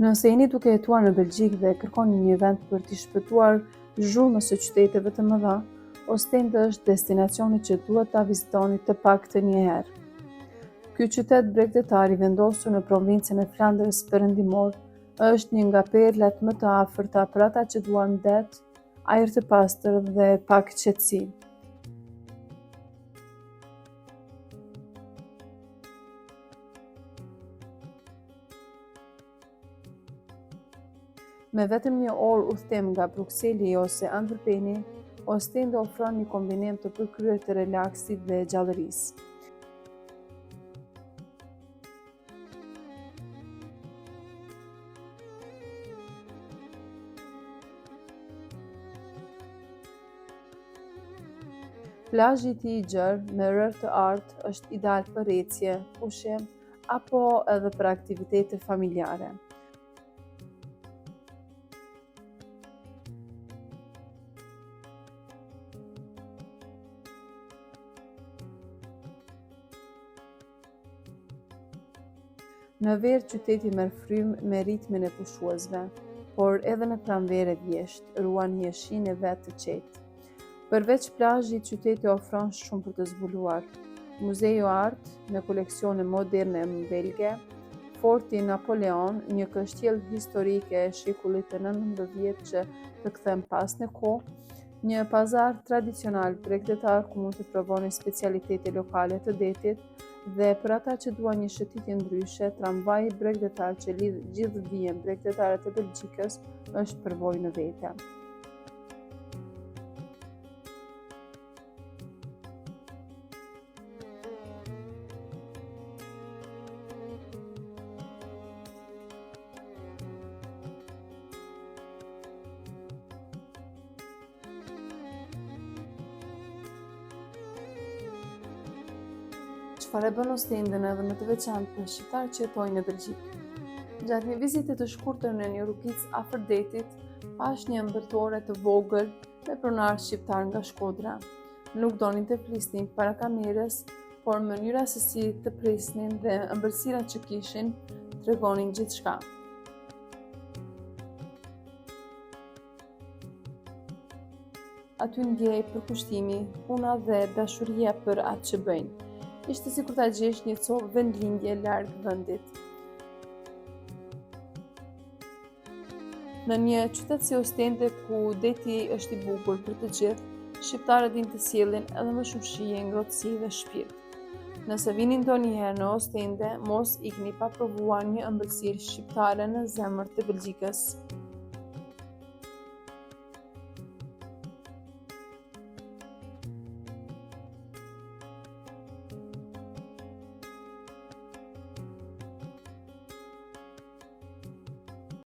Nëse jeni duke jetuar në Belgjikë dhe kërkoni një vend për t'i shpëtuar zhurmës së qyteteve të mëdha, Ostende është destinacioni që duhet ta vizitoni të paktën një herë. Ky qytet bregdetar i vendosur në provincën e Flandrës Perëndimor është një nga perlat më të afërta për ata që duan det, ajër të pastër dhe pak qetësi. Me vetëm një orë udhëtim nga Brukseli ose Antwerpeni, Ostende ofron një kombinim të përkryer të relaksit dhe gjallërisë. Plazhi i tij i gjerë me rërë të artë është ideal për ecje, pushim apo edhe për aktivitete familjare. Në verë qyteti merr frymë me ritmin e pushuesve, por edhe në pranverë vjesht ruan hijeshinë e vet të qetë. Përveç plazhit, qyteti ofron shumë për të zbuluar. Muzeu Art me koleksione moderne belge, Forti Napoleon, një kështjell historike e shekullit të 19 që të kthem pas në kohë, një pazar tradicional bregdetar ku mund të provoni specialitete lokale të detit dhe për ata që duan një shëtitje ndryshe, tramvaji bregdetar që lidh gjithë dijen bregdetare të Belgjikës është përvojë në vete. Çfarë bën Ostenden edhe më të veçantë për shqiptarët që jetojnë në Belgjikë? Gjatë një vizite të shkurtër në një rrugicë afër detit, pash një ëmbëltore të vogël me pronar shqiptar nga Shkodra. Nuk donin të flisnin para kamerës, por mënyra se si të prisnin dhe ëmbëlsirat që kishin tregonin gjithçka. Aty ndjej përkushtimi, puna dhe dashuria për atë që bëjnë. Ishte sikur ta gjesh një copë vendlindje larg vendit. Në një qytet si Ostende ku deti është i bukur për të gjithë, shqiptarët dinë të sjellin edhe më shumë shije, ngrohtësi dhe shpirt. Nëse vini ndonjëherë në Ostende, mos ikni pa provuar një ëmbëlsirë shqiptare në zemër të Belgjikës.